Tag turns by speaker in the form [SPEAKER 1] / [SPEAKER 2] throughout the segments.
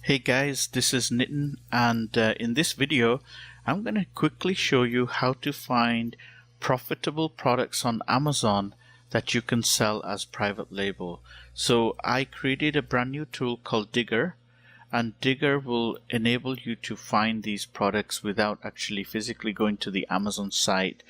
[SPEAKER 1] Hey guys, this is Nitin, and in this video I'm going to quickly show you how to find profitable products on Amazon that you can sell as private label. So I created a brand new tool called Digger, and Digger will enable you to find these products without actually physically going to the Amazon site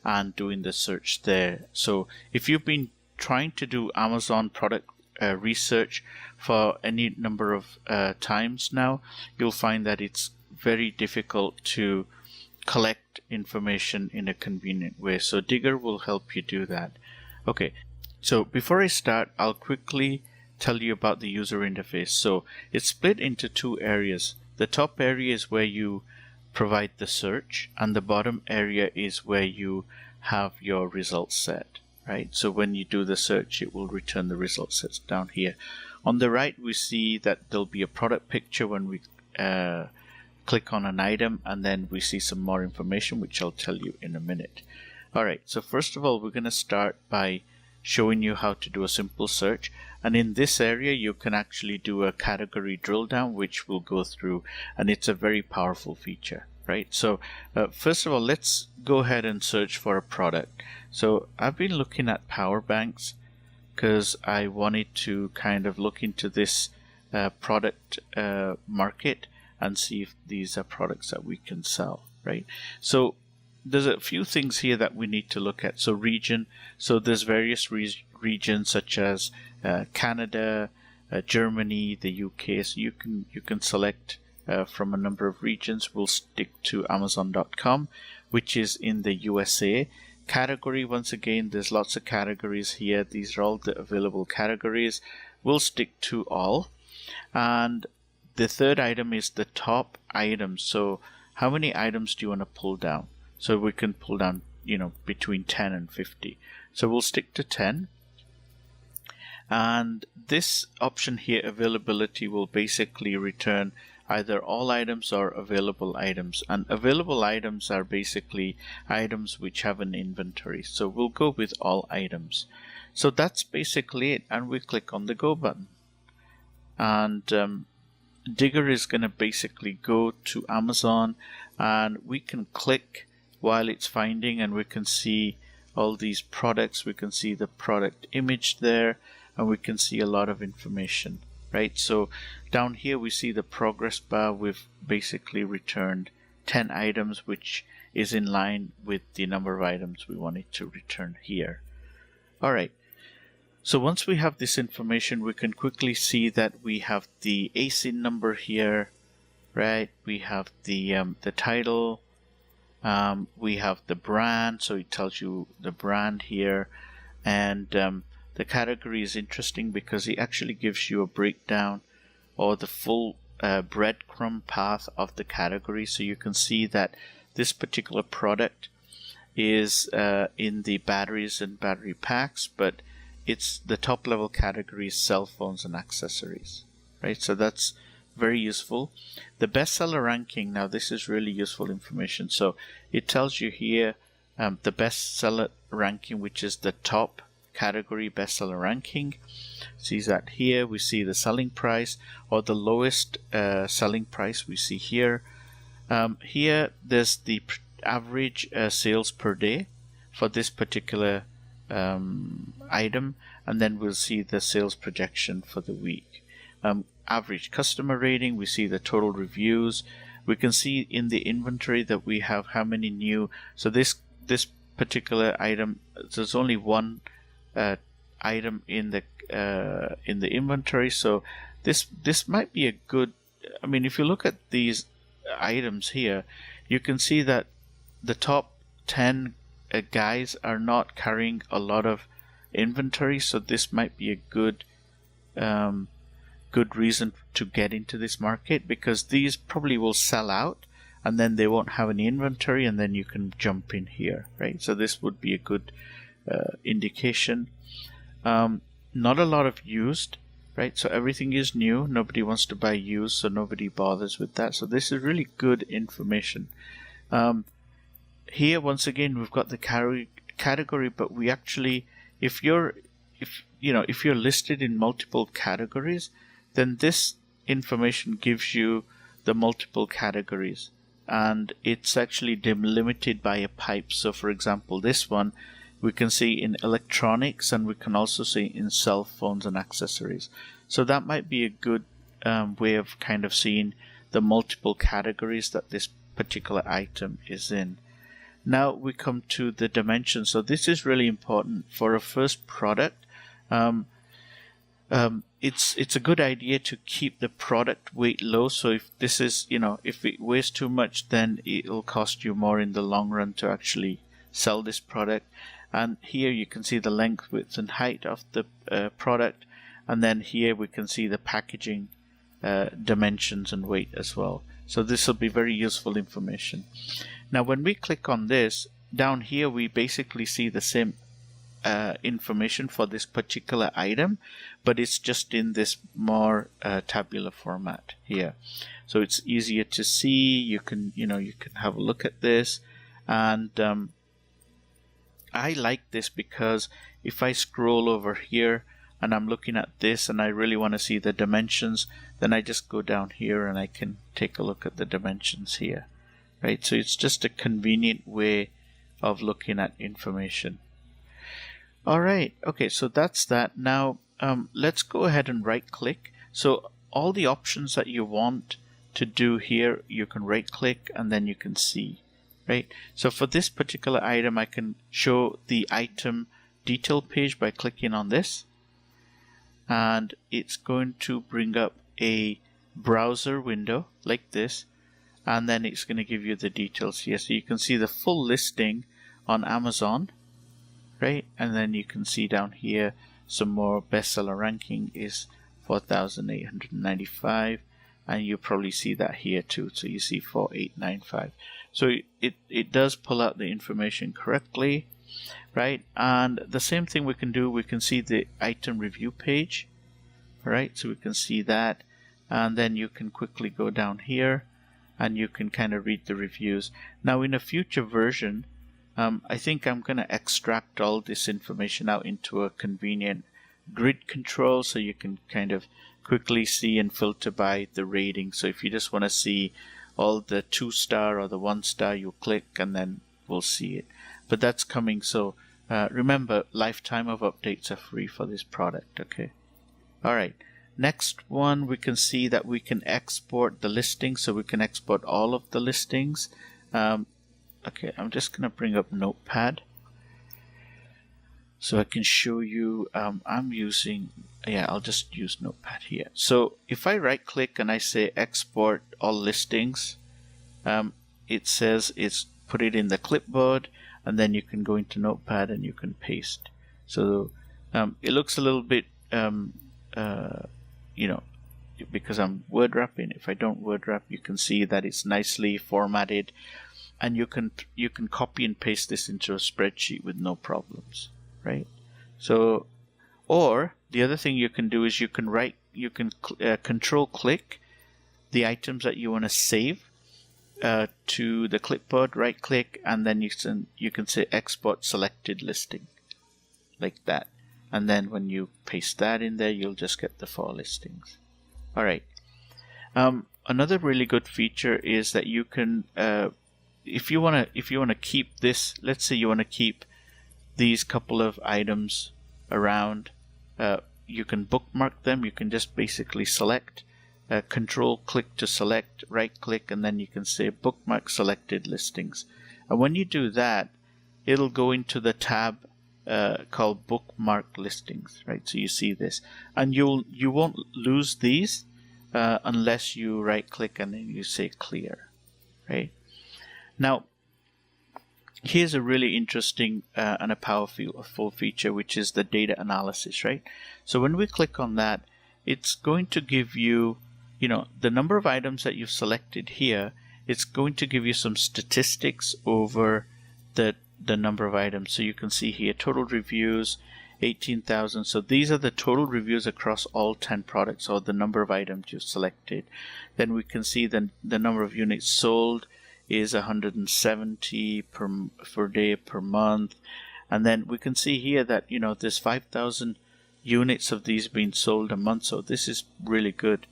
[SPEAKER 1] and doing the search there. So if you've been trying to do Amazon product research for any number of times now, you'll find that it's very difficult to collect information in a convenient way. So Digger will help you do that. Okay, so before I start, I'll quickly tell you about the user interface. So it's split into two areas. The top area is where you provide the search, and the bottom area is where you have your results set. Right, so when you do the search, it will return the results sets down here. On the right, we see that there'll be a product picture when we click on an item, and then we see some more information, which I'll tell you in a minute. All right, so first of all, we're going to start by showing you how to do a simple search. And in this area, you can actually do a category drill down, which we'll go through, and it's a very powerful feature. Right, so first of all, let's go ahead and search for a product. So I've been looking at power banks because I wanted to kind of look into this product market and see if these are products that we can sell. Right, so there's a few things here that we need to look at. So region, so there's various regions such as Canada, Germany, the UK. So you can select from a number of regions. We'll stick to Amazon.com, which is in the USA. Category, once again, there's lots of categories here. These are all the available categories. We'll stick to all. And the third item is the top items. So how many items do you want to pull down? So we can pull down, between 10 and 50. So we'll stick to 10. And this option here, availability, will basically return either all items or available items. And available items are basically items which have an inventory. So we'll go with all items. So that's basically it. And we click on the go button. And Digger is going to basically go to Amazon, and we can click while it's finding, and we can see all these products. We can see the product image there, and we can see a lot of information. Right, so down here we see the progress bar. We've basically returned 10 items, which is in line with the number of items we wanted to return here. All right, so once we have this information, we can quickly see that we have the ASIN number here. Right, we have the title, we have the brand, so it tells you the brand here, and the category is interesting because it actually gives you a breakdown or the full breadcrumb path of the category. So you can see that this particular product is in the batteries and battery packs, but it's the top level category is cell phones and accessories. Right, so that's very useful. The bestseller ranking, now this is really useful information. So it tells you here the bestseller ranking, which is the top category bestseller ranking. See that here. We see the selling price or the lowest selling price we see here. Here there's the average sales per day for this particular item, and then we'll see the sales projection for the week. Average customer rating, we see the total reviews. We can see in the inventory that we have how many new. So this particular item, there's only one item in the inventory. So this might be a good. I mean, if you look at these items here, you can see that the top 10 guys are not carrying a lot of inventory. So this might be a good reason to get into this market, because these probably will sell out and then they won't have any inventory, and then you can jump in here. Right, so this would be a good indication. Not a lot of used, right? So everything is new. Nobody wants to buy used, so nobody bothers with that. So this is really good information. Here, once again, we've got the category, but we actually, if you're listed in multiple categories, then this information gives you the multiple categories, and it's actually delimited by a pipe. So for example, this one we can see in electronics, and we can also see in cell phones and accessories. So that might be a good way of kind of seeing the multiple categories that this particular item is in. Now we come to the dimensions. So this is really important for a first product. It's a good idea to keep the product weight low. So if this is, if it weighs too much, then it'll cost you more in the long run to actually sell this product. And here you can see the length, width, and height of the product. And then here we can see the packaging dimensions and weight as well. So this will be very useful information. Now when we click on this, down here we basically see the same information for this particular item, but it's just in this more tabular format here. So it's easier to see. You can have a look at this, and I like this because if I scroll over here and I'm looking at this and I really want to see the dimensions, then I just go down here and I can take a look at the dimensions here, right? So it's just a convenient way of looking at information. All right, okay, so that's that. Now let's go ahead and right click. So all the options that you want to do here, you can right click and then you can see, right? So for this particular item, I can show the item detail page by clicking on this, and it's going to bring up a browser window like this, and then it's going to give you the details here. So you can see the full listing on Amazon, right? And then you can see down here some more. Bestseller ranking is 4,895, and you probably see that here too. So you see 4,895. So it does pull out the information correctly, right? And the same thing we can do, we can see the item review page, right? So we can see that, and then you can quickly go down here and you can kind of read the reviews. Now in a future version, I think I'm going to extract all this information out into a convenient grid control, so you can kind of quickly see and filter by the rating. So if you just want to see all the 2-star or the 1-star, you click and then we'll see it. But that's coming. So remember, lifetime of updates are free for this product. Okay. All right. Next one, we can see that we can export the listings. So we can export all of the listings. Okay, I'm just going to bring up Notepad so I can show you. I'll just use Notepad here. So if I right click and I say export all listings, it says it's put it in the clipboard, and then you can go into Notepad and you can paste. So it looks a little bit, because I'm word wrapping. If I don't word wrap, you can see that it's nicely formatted, and you can copy and paste this into a spreadsheet with no problems, right? So, or the other thing you can do is you can control click the items that you want to save to the clipboard, right click, and then you can say export selected listing like that, and then when you paste that in there, you'll just get the 4 listings. All right. Another really good feature is that you can if you want to keep this, let's say you want to keep these couple of items around, you can bookmark them. You can just basically select, control click to select, right click, and then you can say bookmark selected listings. And when you do that, it'll go into the tab called bookmark listings, right? So you see this, and you won't lose these unless you right click and then you say clear, right? Now, here's a really interesting and a powerful feature, which is the data analysis, right? So when we click on that, it's going to give you, the number of items that you've selected here. It's going to give you some statistics over the number of items. So you can see here, total reviews, 18,000. So these are the total reviews across all 10 products, or the number of items you've selected. Then we can see the number of units sold is 170 per day per month, and then we can see here that there's 5,000 units of these being sold a month, so this is really good.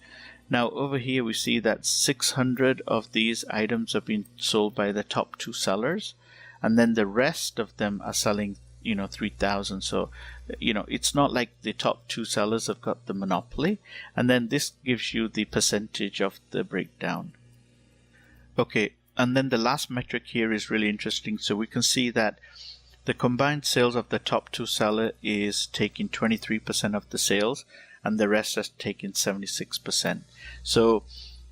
[SPEAKER 1] Now over here we see that 600 of these items have been sold by the top 2 sellers, and then the rest of them are selling 3,000. So it's not like the top 2 sellers have got the monopoly. And then this gives you the percentage of the breakdown. Okay, and then the last metric here is really interesting. So we can see that the combined sales of the top 2 seller is taking 23% of the sales, and the rest has taken 76%. So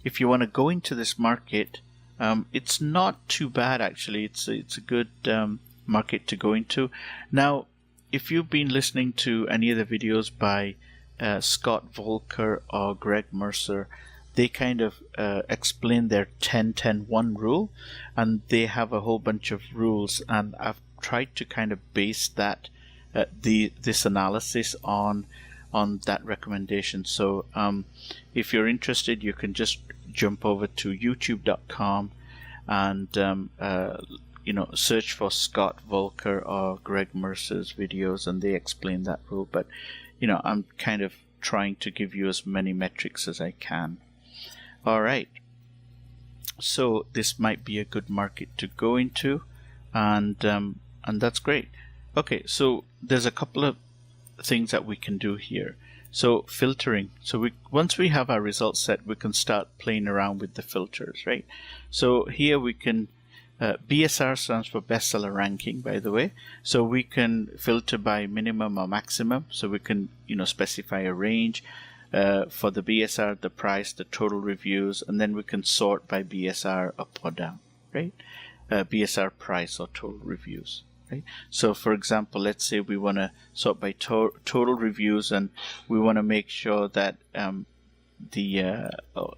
[SPEAKER 1] if you want to go into this market, it's not too bad actually. It's a good market to go into. Now, if you've been listening to any of the videos by Scott Volker or Greg Mercer, they kind of explain their 10-10-1 rule, and they have a whole bunch of rules, and I've tried to kind of base that this analysis on that recommendation. So if you're interested, you can just jump over to youtube.com and search for Scott Volker or Greg Mercer's videos, and they explain that rule. But I'm kind of trying to give you as many metrics as I can. All right, so this might be a good market to go into, and that's great. Okay, so there's a couple of things that we can do here. So filtering. So once we have our results set, we can start playing around with the filters, right? So here we can BSR stands for bestseller ranking, by the way. So we can filter by minimum or maximum. So we can specify a range for the BSR, the price, the total reviews, and then we can sort by BSR up or down, right? BSR price or total reviews. Right? So for example, let's say we want to sort by total reviews, and we want to make sure that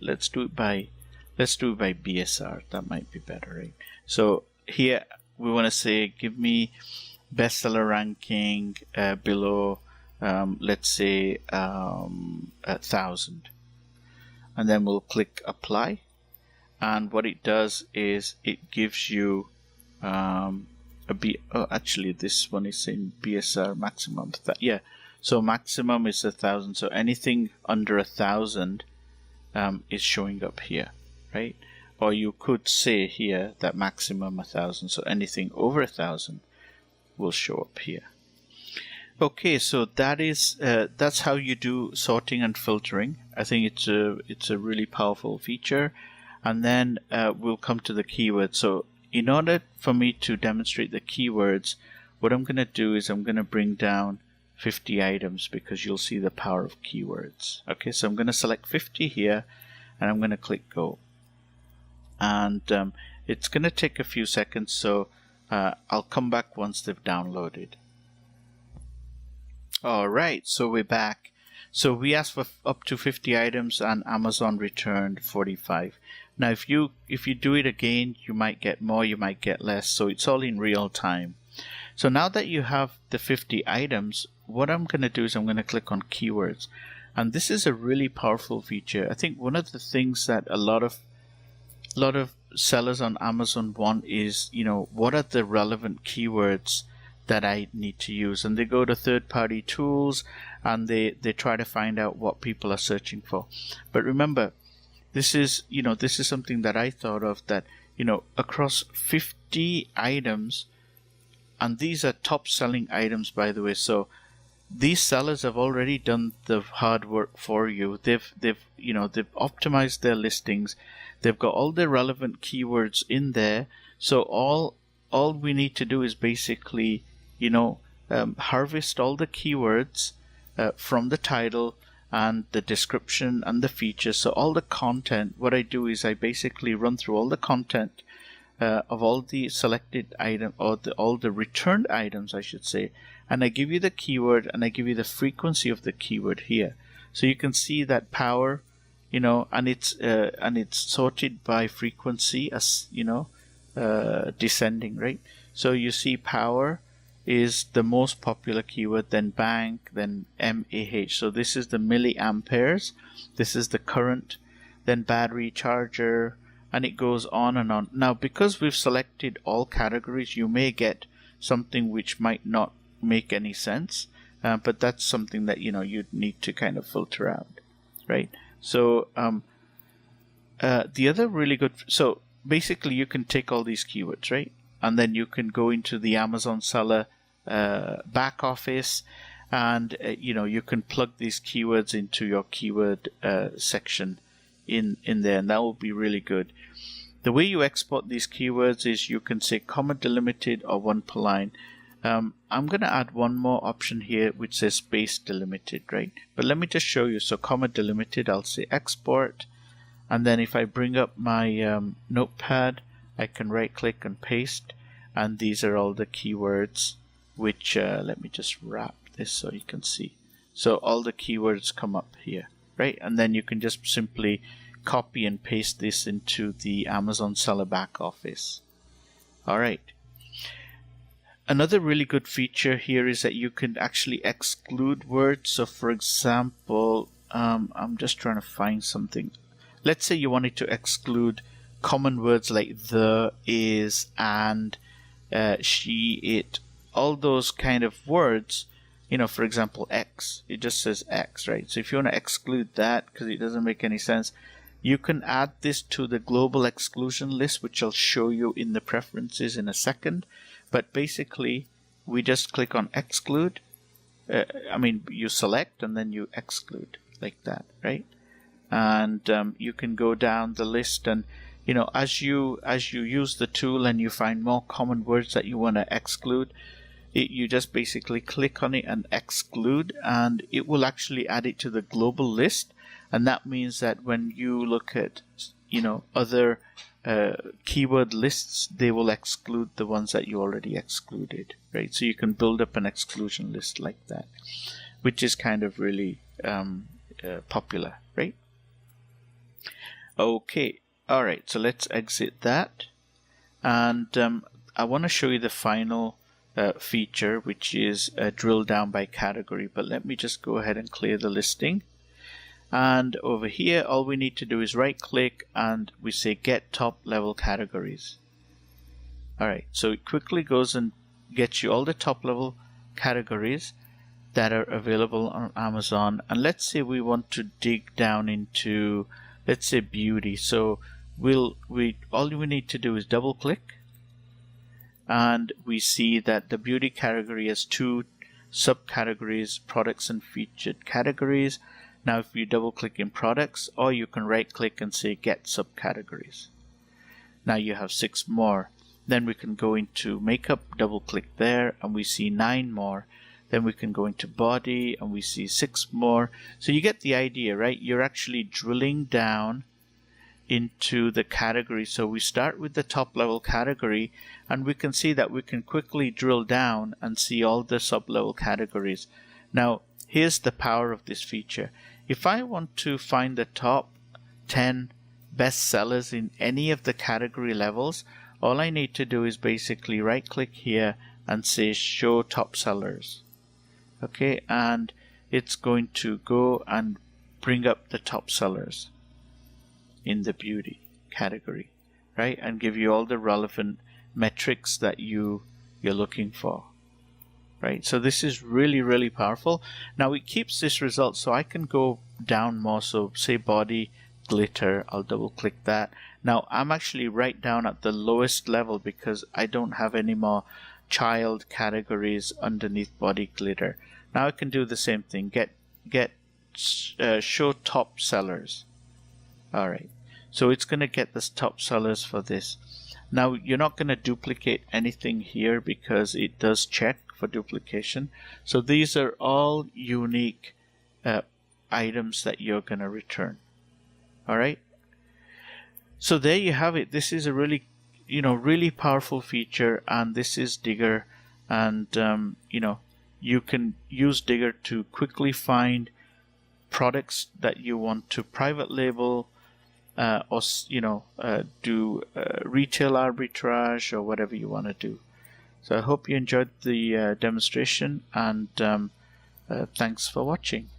[SPEAKER 1] let's do it by BSR. That might be better, right? So here we want to say give me bestseller ranking below let's say 1,000, and then we'll click apply, and what it does is it gives you actually this one is in BSR maximum. So maximum is 1,000. So anything under 1,000 is showing up here, right? Or you could say here that maximum 1,000. So anything over 1,000 will show up here. Okay, so that's how you do sorting and filtering. I think it's a really powerful feature. And then we'll come to the keywords. So in order for me to demonstrate the keywords, what I'm going to do is I'm going to bring down 50 items, because you'll see the power of keywords. Okay, so I'm going to select 50 here, and I'm going to click go. And it's going to take a few seconds, so I'll come back once they've downloaded. Alright, so we're back. So we asked for up to 50 items, and Amazon returned 45. Now if you do it again, you might get more, you might get less, so it's all in real time. So now that you have the 50 items, what I'm going to do is I'm going to click on keywords, and this is a really powerful feature. I think one of the things that a lot of sellers on Amazon want is, what are the relevant keywords that I need to use, and they go to third-party tools and they try to find out what people are searching for. But remember, this is something that I thought of, that across 50 items, and these are top selling items, by the way. So these sellers have already done the hard work for you. They've optimized their listings. They've got all the relevant keywords in there. So all we need to do is basically harvest all the keywords from the title and the description and the features. So all the content, what I do is I basically run through all the content of all the selected item, or all the returned items, I should say, and I give you the keyword and I give you the frequency of the keyword here. So you can see that power, and it's sorted by frequency as descending, right? So you see power is the most popular keyword, then bank, then mAh. So this is the milliamperes, this is the current, then battery, charger, and it goes on and on. Now, because we've selected all categories, you may get something which might not make any sense, but that's something that you'd need to kind of filter out, right? So the other really good, so basically you can take all these keywords, right? And then you can go into the Amazon seller back office, and you can plug these keywords into your keyword section in there, and that will be really good. The way you export these keywords is you can say comma delimited or one per line. I'm going to add one more option here which says space delimited, right? But let me just show you. So comma delimited, I'll say export, and then if I bring up my notepad, I can right click and paste, and these are all the keywords which let me just wrap this so you can see. So all the keywords come up here, right? And then you can just simply copy and paste this into the Amazon seller back office. All right. Another really good feature here is that you can actually exclude words. So for example, I'm just trying to find something. Let's say you wanted to exclude common words like the, is, and, she, it, all those kind of words. For example, X, it just says X, right? So if you want to exclude that because it doesn't make any sense, you can add this to the global exclusion list, which I'll show you in the preferences in a second. But basically, we just click on exclude. You select and then you exclude like that, right? And you can go down the list, and as you use the tool and you find more common words that you want to exclude, you just basically click on it and exclude, and it will actually add it to the global list. And that means that when you look at other keyword lists, they will exclude the ones that you already excluded, right? So you can build up an exclusion list like that, which is kind of really popular, right? Okay, all right, so let's exit that, and I want to show you the final feature, which is drill down by category. But let me just go ahead and clear the listing. And over here, all we need to do is right click and we say get top level categories. Alright, so it quickly goes and gets you all the top level categories that are available on Amazon. And let's say we want to dig down into, let's say, beauty. So all we need to do is double click, and we see that the beauty category has two subcategories, products and featured categories. Now if you double click in products, or you can right click and say get subcategories. Now you have 6 more. Then we can go into makeup, double click there, and we see 9 more. Then we can go into body and we see 6 more. So you get the idea, right? You're actually drilling down into the category. So we start with the top level category, and we can see that we can quickly drill down and see all the sub level categories. Now here's the power of this feature. If I want to find the top 10 best sellers in any of the category levels, all I need to do is basically right click here and say show top sellers. Okay, and it's going to go and bring up the top sellers in the beauty category, right? And give you all the relevant metrics that you're looking for. Right, so this is really, really powerful. Now it keeps this result, so I can go down more. So say body, glitter, I'll double click that. Now I'm actually right down at the lowest level because I don't have any more child categories underneath body glitter. Now I can do the same thing, show top sellers. Alright, so it's going to get the top sellers for this. Now you're not going to duplicate anything here because it does check for duplication. So these are all unique items that you're going to return. All right. So there you have it. This is a really, really powerful feature, and this is Digger. And you can use Digger to quickly find products that you want to private label, or do retail arbitrage or whatever you want to do. So I hope you enjoyed the demonstration, and thanks for watching.